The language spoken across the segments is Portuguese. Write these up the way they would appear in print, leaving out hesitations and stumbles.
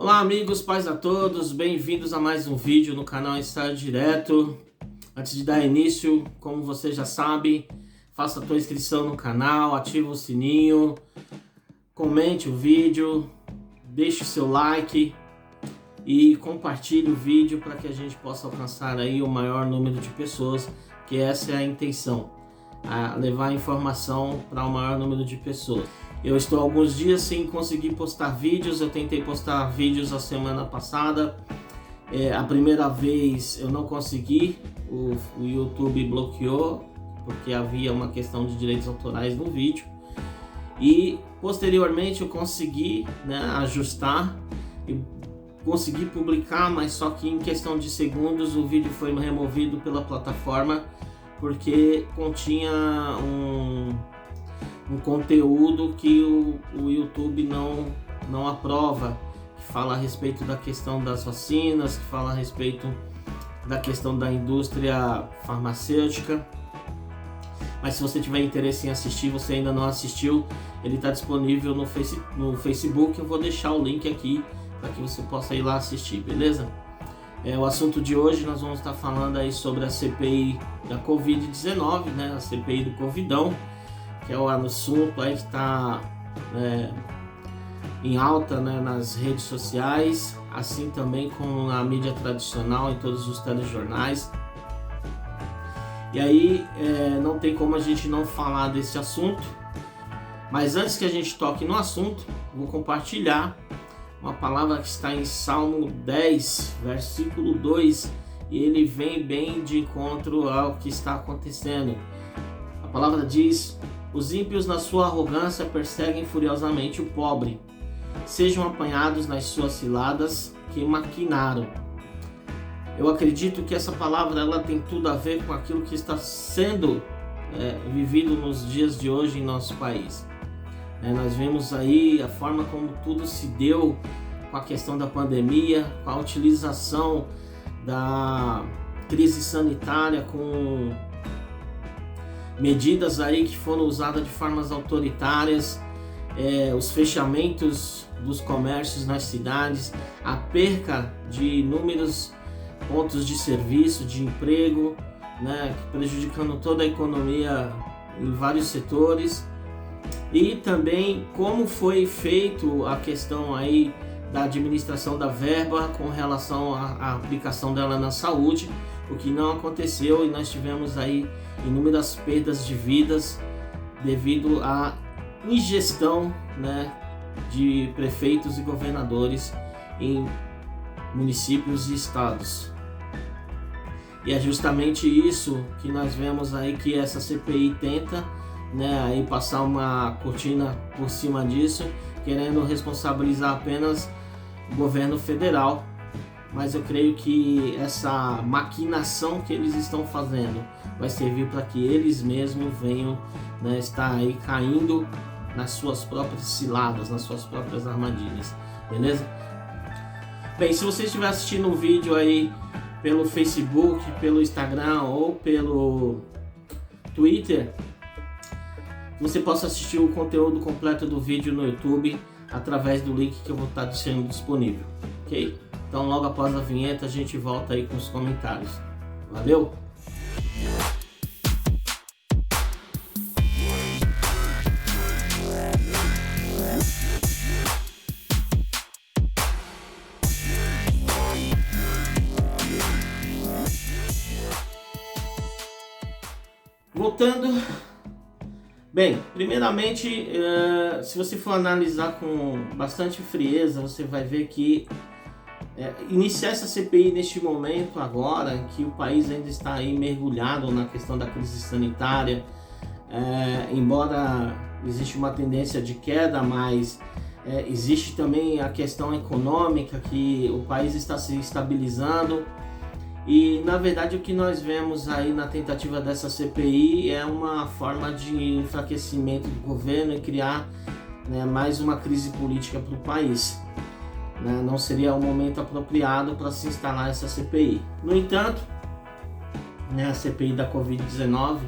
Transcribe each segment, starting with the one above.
Olá amigos, paz a todos, bem-vindos a mais um vídeo no canal Estado Direto. Antes de dar início, como você já sabe, faça a tua inscrição no canal, ative o sininho, comente o vídeo, deixe o seu like e compartilhe o vídeo para que a gente possa alcançar aí o maior número de pessoas, que essa é a intenção, levar a informação para o maior número de pessoas. Eu estou alguns dias sem conseguir postar vídeos. Eu tentei postar vídeos a semana passada. A primeira vez eu não consegui, o YouTube bloqueou porque havia uma questão de direitos autorais no vídeo. E posteriormente eu consegui ajustar e consegui publicar, mas só que em questão de segundos o vídeo foi removido pela plataforma porque continha um conteúdo que o YouTube não aprova, que fala a respeito da questão das vacinas, que fala a respeito da questão da indústria farmacêutica. Mas se você tiver interesse em assistir, você ainda não assistiu, ele está disponível no Facebook. Eu vou deixar o link aqui para que você possa ir lá assistir, beleza? O assunto de hoje nós vamos estar falando aí sobre a CPI da Covid-19, a CPI do Covidão, que é o assunto aí que está em alta nas redes sociais, assim também como na mídia tradicional, em todos os telejornais. E aí não tem como a gente não falar desse assunto, mas antes que a gente toque no assunto, vou compartilhar uma palavra que está em Salmo 10, versículo 2, e ele vem bem de encontro ao que está acontecendo. A palavra diz: os ímpios na sua arrogância perseguem furiosamente o pobre. Sejam apanhados nas suas ciladas que maquinaram. Eu acredito que essa palavra ela tem tudo a ver com aquilo que está sendo vivido nos dias de hoje em nosso país. Nós vemos aí a forma como tudo se deu com a questão da pandemia, com a utilização da crise sanitária, com medidas aí que foram usadas de formas autoritárias, os fechamentos dos comércios nas cidades, a perca de inúmeros pontos de serviço, de emprego, prejudicando toda a economia em vários setores, e também como foi feito a questão aí da administração da verba com relação à aplicação dela na saúde, o que não aconteceu, e nós tivemos aí inúmeras perdas de vidas devido à ingestão de prefeitos e governadores em municípios e estados. E é justamente isso que nós vemos aí, que essa CPI tenta aí passar uma cortina por cima disso, querendo responsabilizar apenas o governo federal. Mas eu creio que essa maquinação que eles estão fazendo vai servir para que eles mesmos venham estar aí caindo nas suas próprias ciladas, nas suas próprias armadilhas, beleza? Bem, se você estiver assistindo um vídeo aí pelo Facebook, pelo Instagram ou pelo Twitter, você possa assistir o conteúdo completo do vídeo no YouTube através do link que eu vou estar deixando disponível, ok? Então logo após a vinheta a gente volta aí com os comentários. Valeu! Voltando. Bem, primeiramente, se você for analisar com bastante frieza, você vai ver que iniciar essa CPI neste momento agora, que o país ainda está aí mergulhado na questão da crise sanitária, embora existe uma tendência de queda, mas existe também a questão econômica, que o país está se estabilizando. E na verdade o que nós vemos aí na tentativa dessa CPI é uma forma de enfraquecimento do governo e criar mais uma crise política para o país. Não seria o momento apropriado para se instalar essa CPI. No entanto, a CPI da Covid-19,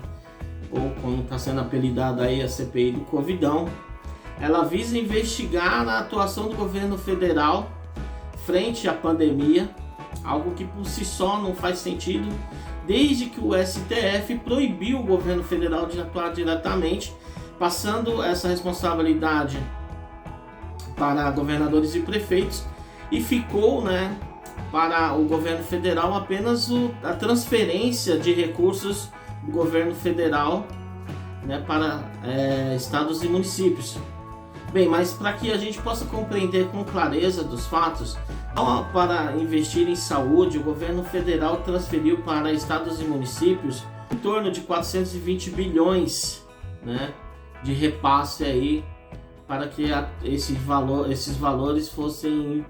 ou como está sendo apelidada aí a CPI do Covidão, ela visa investigar a atuação do governo federal frente à pandemia, algo que por si só não faz sentido, desde que o STF proibiu o governo federal de atuar diretamente, passando essa responsabilidade para governadores e prefeitos, e ficou, né, para o governo federal apenas a transferência de recursos do governo federal, né, para estados e municípios. Bem, mas para que a gente possa compreender com clareza dos fatos, para investir em saúde, o governo federal transferiu para estados e municípios em torno de 420 bilhões, né, de repasse aí, para que esses valores fossem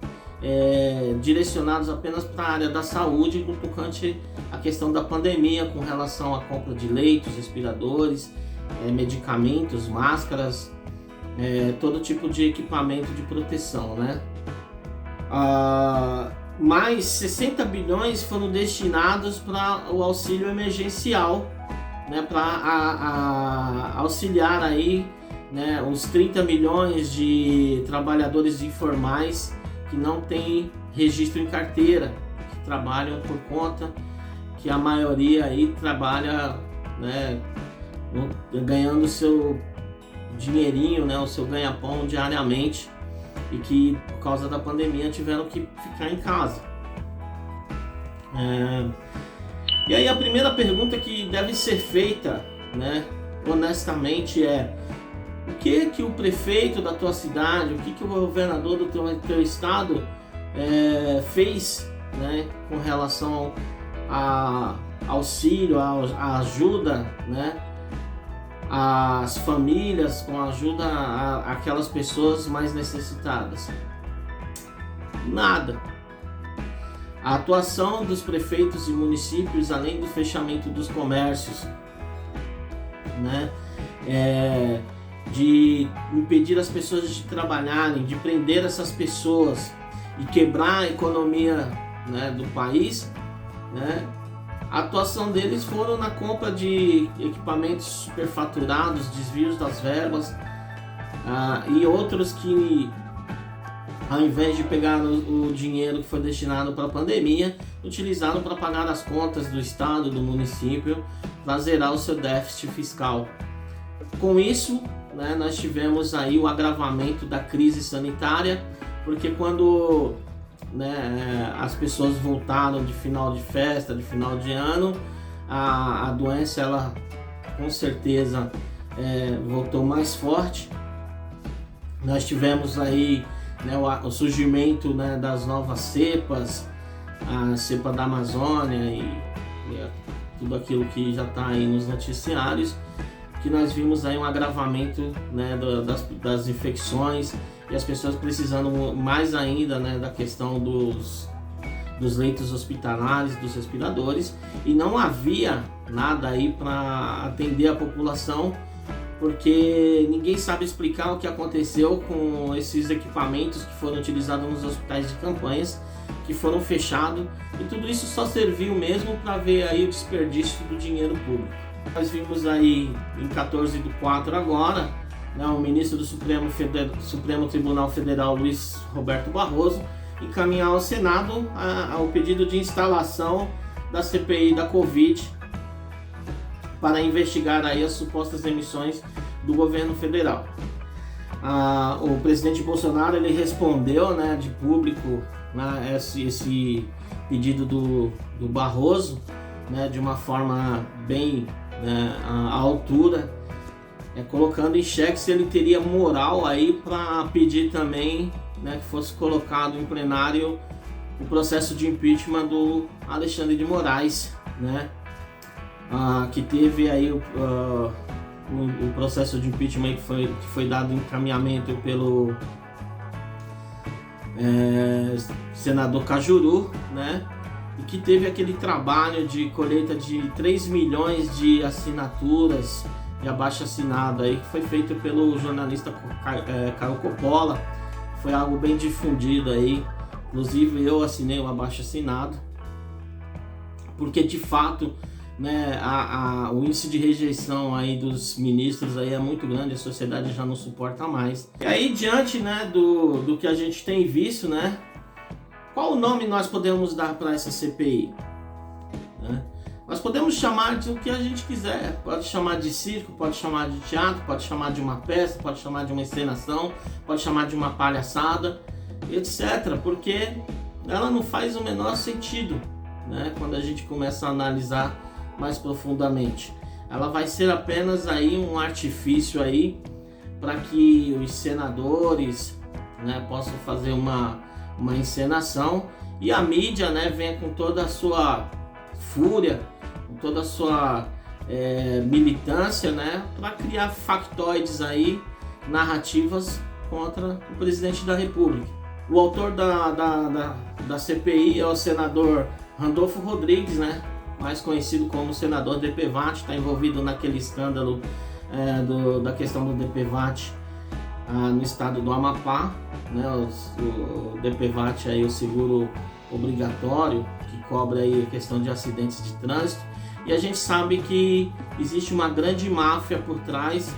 direcionados apenas para a área da saúde, no tocante à questão da pandemia, com relação à compra de leitos, respiradores, medicamentos, máscaras, todo tipo de equipamento de proteção, né? Mais 60 bilhões foram destinados para o auxílio emergencial, né, para auxiliar aí, né, os 30 milhões de trabalhadores informais que não têm registro em carteira, que trabalham por conta, que a maioria aí trabalha, né, ganhando o seu dinheirinho, né, o seu ganha-pão diariamente, e que por causa da pandemia tiveram que ficar em casa. E aí a primeira pergunta que deve ser feita, né, honestamente, o que o prefeito da tua cidade, o que o governador do teu estado fez, né, com relação a auxílio, a ajuda, né, às famílias, com ajuda àquelas pessoas mais necessitadas? Nada. A atuação dos prefeitos e municípios, além do fechamento dos comércios, né, de impedir as pessoas de trabalharem, de prender essas pessoas e quebrar a economia, né, do país, né, a atuação deles foram na compra de equipamentos superfaturados, desvios das verbas, e outros que, ao invés de pegar o dinheiro que foi destinado para a pandemia, utilizaram para pagar as contas do estado, do município, para zerar o seu déficit fiscal. Com isso, né, nós tivemos aí o agravamento da crise sanitária, porque quando, né, as pessoas voltaram de final de festa, de final de ano, a doença, ela com certeza voltou mais forte. Nós tivemos aí, né, o surgimento, né, das novas cepas, a cepa da Amazônia e tudo aquilo que já está aí nos noticiários, que nós vimos aí um agravamento, né, das infecções, e as pessoas precisando mais ainda, né, da questão dos leitos hospitalares, dos respiradores, e não havia nada aí para atender a população, porque ninguém sabe explicar o que aconteceu com esses equipamentos que foram utilizados nos hospitais de campanhas, que foram fechados, e tudo isso só serviu mesmo para ver aí o desperdício do dinheiro público. Nós vimos aí em 14/4 agora, né, o ministro do Supremo Tribunal Federal, Luiz Roberto Barroso, encaminhar ao Senado o pedido de instalação da CPI da Covid para investigar aí as supostas emissões do governo federal. O presidente Bolsonaro, ele respondeu, né, de público, né, esse pedido do Barroso, né, de uma forma bem, né, à altura, colocando em xeque se ele teria moral aí para pedir também, né, que fosse colocado em plenário o processo de impeachment do Alexandre de Moraes, né, que teve aí o processo de impeachment que foi dado encaminhamento pelo senador Cajuru, né, e que teve aquele trabalho de colheita de 3 milhões de assinaturas de abaixo-assinado aí, que foi feito pelo jornalista Caio Coppola. Foi algo bem difundido aí, inclusive eu assinei o abaixo-assinado, porque de fato, né, o índice de rejeição aí dos ministros aí é muito grande, a sociedade já não suporta mais. E aí, diante, né, do que a gente tem visto, né, qual nome nós podemos dar para essa CPI? Né? Nós podemos chamar de o que a gente quiser, pode chamar de circo, pode chamar de teatro, pode chamar de uma peça, pode chamar de uma encenação, pode chamar de uma palhaçada, etc. Porque ela não faz o menor sentido, né? Quando a gente começa a analisar mais profundamente. Ela vai ser apenas aí um artifício aí para que os senadores, né, possam fazer uma encenação e a mídia, né, venha com toda a sua fúria, com toda a sua militância, né, para criar factoides aí, narrativas contra o presidente da República. O autor da CPI é o senador Randolfo Rodrigues, né, mais conhecido como senador DPVAT, está envolvido naquele escândalo da questão do DPVAT no estado do Amapá, né, o DPVAT aí, o seguro obrigatório que cobre aí a questão de acidentes de trânsito, e a gente sabe que existe uma grande máfia por trás,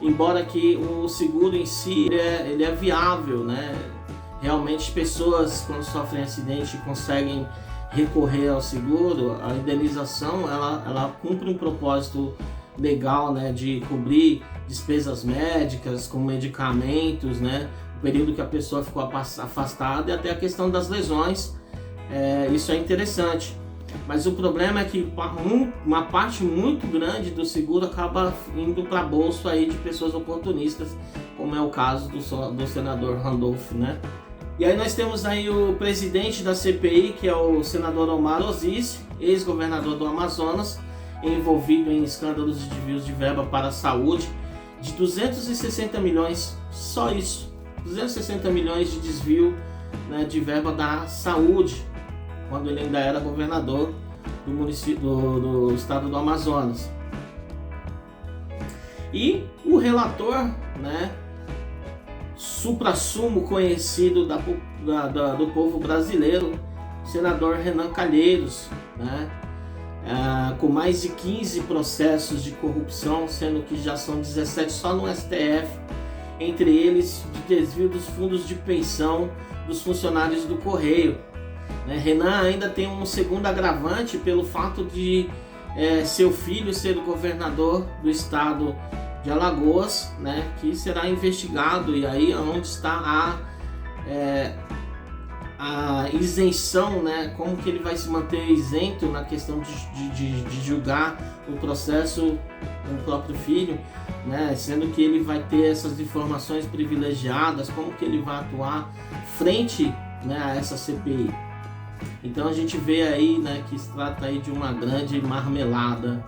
embora que o seguro em si ele é viável, né? Realmente pessoas quando sofrem acidente conseguem recorrer ao seguro, a indenização ela cumpre um propósito legal, né, de cobrir despesas médicas com medicamentos, né, o período que a pessoa ficou afastada e até a questão das lesões. Isso é interessante, mas o problema é que uma parte muito grande do seguro acaba indo para bolso aí de pessoas oportunistas, como é o caso do senador Randolph, né? E aí nós temos aí o presidente da CPI, que é o senador Omar Aziz, ex-governador do Amazonas, envolvido em escândalos de desvios de verba para a saúde de 260 milhões, só isso, 260 milhões de desvio, né, de verba da saúde, quando ele ainda era governador do município do estado do Amazonas. E o relator, né, suprassumo conhecido do povo brasileiro, senador Renan Calheiros, né, com mais de 15 processos de corrupção, sendo que já são 17 só no STF, entre eles de desvio dos fundos de pensão dos funcionários do Correio. Renan ainda tem um segundo agravante pelo fato de seu filho ser o governador do estado de Alagoas, né, que será investigado, e aí onde está a isenção, né, como que ele vai se manter isento na questão de julgar o processo do próprio filho, né, sendo que ele vai ter essas informações privilegiadas, como que ele vai atuar frente, né, a essa CPI. Então a gente vê aí, né, que se trata aí de uma grande marmelada,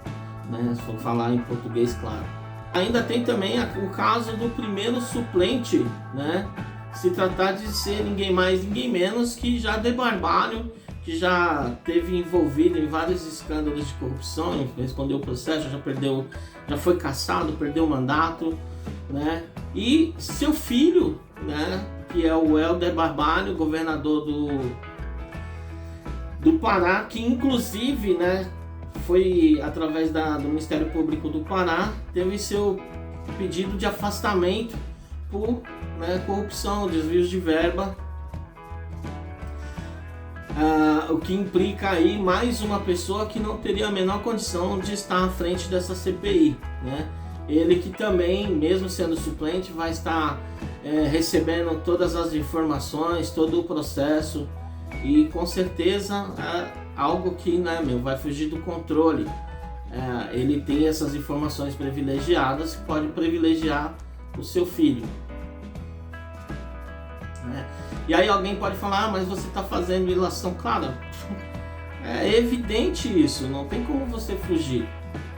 né, se for falar em português claro. Ainda tem também o caso do primeiro suplente, né, se tratar de ser ninguém mais, ninguém menos que Jader Barbalho, que já teve envolvido em vários escândalos de corrupção, respondeu o processo, já foi cassado, perdeu o mandato, né, e seu filho, né, que é o Helder Barbalho, governador do Pará, que inclusive, né, foi através do Ministério Público do Pará, teve seu pedido de afastamento por, né, corrupção, desvios de verba, o que implica aí mais uma pessoa que não teria a menor condição de estar à frente dessa CPI, né? Ele que também, mesmo sendo suplente, vai estar recebendo todas as informações, todo o processo, e com certeza algo que, né, vai fugir do controle. Ele tem essas informações privilegiadas que pode privilegiar o seu filho, né? E aí alguém pode falar, mas você está fazendo ilação. Claro, é evidente isso, não tem como você fugir,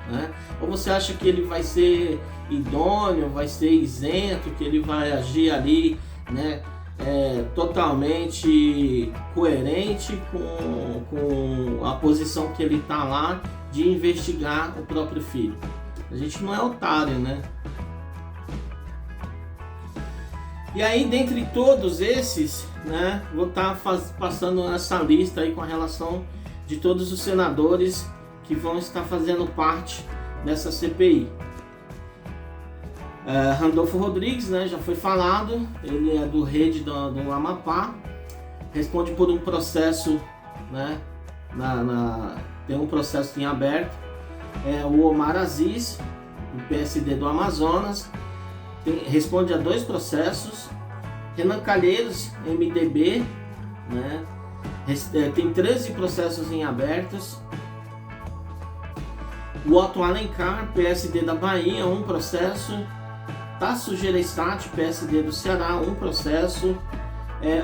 né? Ou você acha que ele vai ser idôneo, vai ser isento, que ele vai agir ali, né, totalmente coerente com a posição que ele está lá de investigar o próprio filho. A gente não é otário, né? E aí, dentre todos esses, né, vou estar passando essa lista aí com a relação de todos os senadores que vão estar fazendo parte dessa CPI. Randolfo Rodrigues, né, já foi falado, ele é do Rede do Amapá. responde por um processo, né? Tem um processo em aberto. O Omar Aziz, do PSD do Amazonas, responde a 2 processos. Renan Calheiros, MDB, né? Tem 13 processos em abertos. O Otto Alencar, PSD da Bahia, 1 processo. Tasso Gereissati, PSD do Ceará, 1 processo.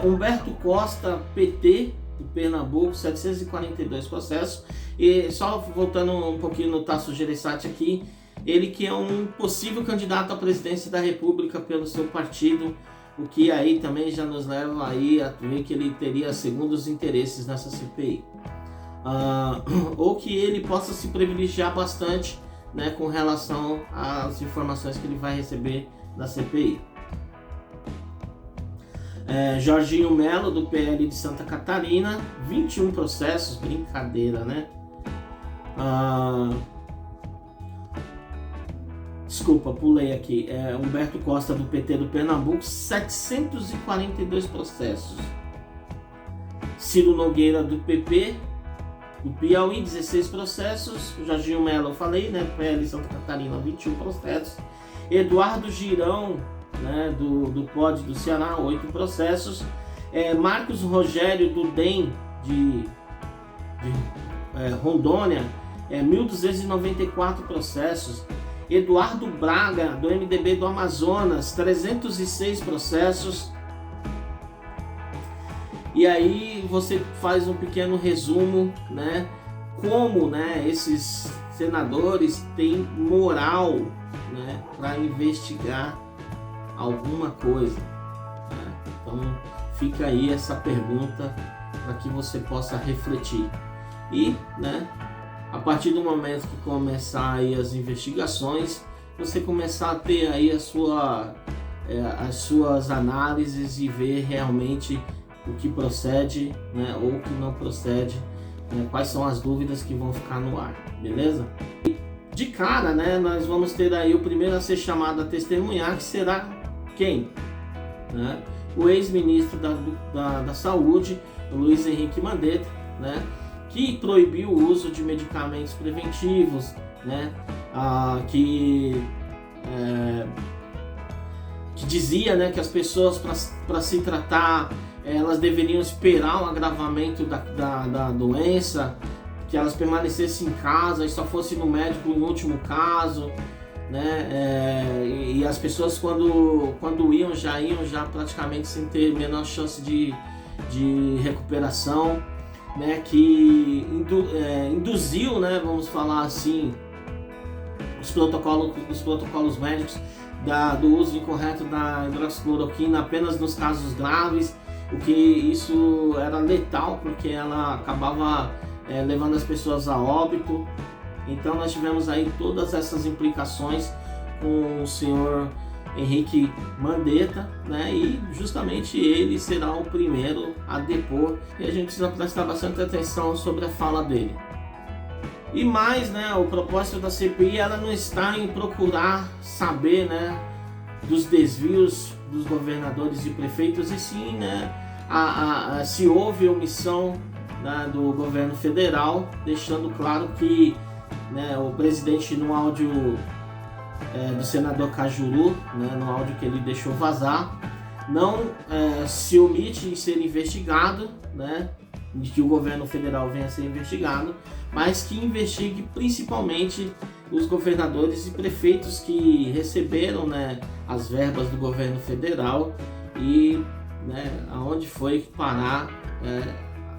Humberto Costa, PT do Pernambuco, 742 processos. E só voltando um pouquinho no Tasso Gereissati aqui, ele que é um possível candidato à presidência da República pelo seu partido, o que aí também já nos leva aí a ver que ele teria segundos interesses nessa CPI. Ou que ele possa se privilegiar bastante, né, com relação às informações que ele vai receber da CPI. Jorginho Melo, do PL de Santa Catarina, 21 processos, brincadeira, né? Desculpa, pulei aqui. Humberto Costa, do PT do Pernambuco, 742 processos. Ciro Nogueira, do PP do Piauí, 16 processos. Jorginho Melo, eu falei, né? PL de Santa Catarina, 21 processos. Eduardo Girão, né, do POD do Ceará, 8 processos. Marcos Rogério, do DEM de Rondônia, 1.294 processos. Eduardo Braga, do MDB do Amazonas, 306 processos. E aí você faz um pequeno resumo, né, como, né, esses senadores têm moral, né, para investigar alguma coisa, né? Então fica aí essa pergunta para que você possa refletir. E, né, a partir do momento que começar aí as investigações, você começar a ter aí as suas análises e ver realmente o que procede, né, ou o que não procede, né, quais são as dúvidas que vão ficar no ar, beleza? De cara, né, nós vamos ter aí o primeiro a ser chamado a testemunhar, que será quem? Né? O ex-ministro da Saúde, Luiz Henrique Mandetta, né, que proibiu o uso de medicamentos preventivos, né, que dizia, né, que as pessoas para se tratar elas deveriam esperar um agravamento da doença, que elas permanecessem em casa e só fossem no médico em último caso, né? E as pessoas quando iam já praticamente sem ter a menor chance de recuperação, né? Que induziu, né, vamos falar assim, os protocolos médicos do uso incorreto da hidroxicloroquina apenas nos casos graves, o que isso era letal porque ela acabava levando as pessoas a óbito. Então nós tivemos aí todas essas implicações com o senhor Henrique Mandetta, né? E justamente ele será o primeiro a depor e a gente precisa prestar bastante atenção sobre a fala dele. E mais, né, o propósito da CPI ela não está em procurar saber, né, dos desvios dos governadores e prefeitos, e sim, né, se houve omissão, né, do governo federal, deixando claro que, né, o presidente, no áudio do senador Cajuru, né, no áudio que ele deixou vazar, não se omite em ser investigado, né, de que o governo federal venha a ser investigado, mas que investigue principalmente os governadores e prefeitos que receberam, né, as verbas do governo federal e, né, aonde foi parar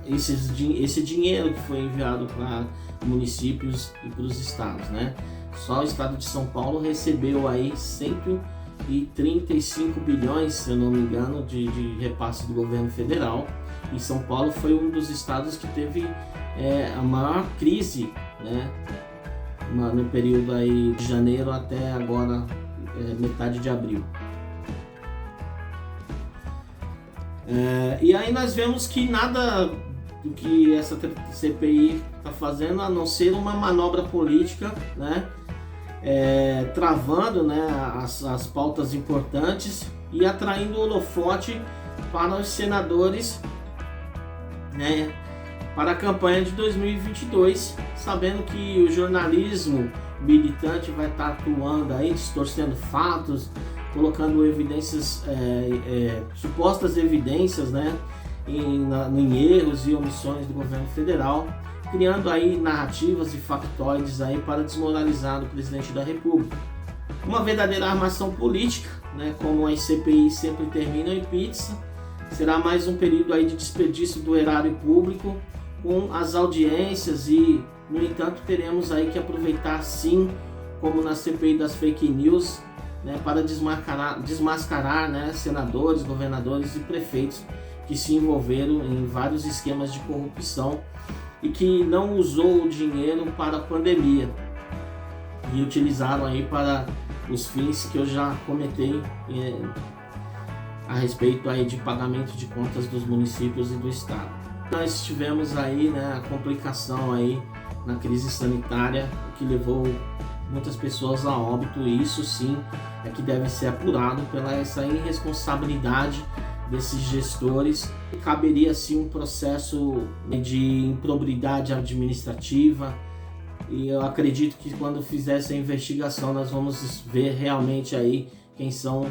esse dinheiro que foi enviado para municípios e para os estados, né? Só o estado de São Paulo recebeu aí 135 bilhões, se eu não me engano, de repasse do governo federal. E São Paulo foi um dos estados que teve a maior crise, né, no período aí de janeiro até agora, metade de abril. E aí nós vemos que nada do que essa CPI está fazendo a não ser uma manobra política, né, travando, né, as pautas importantes e atraindo holofote para os senadores né, para a campanha de 2022, sabendo que o jornalismo militante vai estar atuando aí, distorcendo fatos, colocando evidências, supostas evidências, né, em erros e omissões do governo federal, criando aí narrativas e factoides aí para desmoralizar o presidente da República. Uma verdadeira armação política, né, como as CPI sempre terminam em pizza, será mais um período aí de desperdício do erário público com as audiências e, no entanto, teremos aí que aproveitar, sim, como na CPI das fake news, né, para desmascarar, né, senadores, governadores e prefeitos que se envolveram em vários esquemas de corrupção e que não usou o dinheiro para a pandemia e utilizaram aí para os fins que eu já comentei a respeito aí de pagamento de contas dos municípios e do estado. Nós tivemos aí, né, a complicação aí na crise sanitária, o que levou muitas pessoas a óbito, e isso sim é que deve ser apurado pela essa irresponsabilidade desses gestores. Caberia sim um processo de improbidade administrativa, e eu acredito que quando fizer essa investigação nós vamos ver realmente aí quem são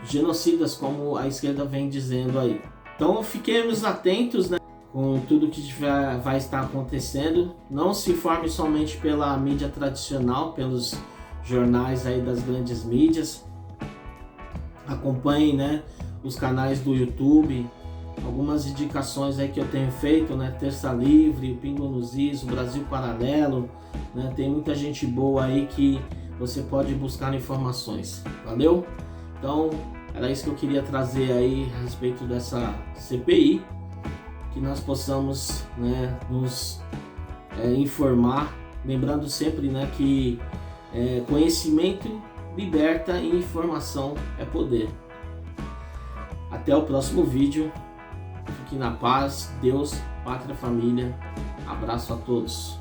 genocidas, como a esquerda vem dizendo aí. Então fiquemos atentos, né, com tudo que vai estar acontecendo. Não se informe somente pela mídia tradicional, pelos jornais aí das grandes mídias. Acompanhe, né, os canais do YouTube, algumas indicações aí que eu tenho feito, né, Terça Livre, Pingo nos Is, o Brasil Paralelo, né, tem muita gente boa aí que você pode buscar informações. Valeu? Então era isso que eu queria trazer aí a respeito dessa CPI, que nós possamos, né, nos informar, lembrando sempre, né, que conhecimento liberta e informação é poder. Até o próximo vídeo. Fique na paz, Deus, pátria, família. Abraço a todos.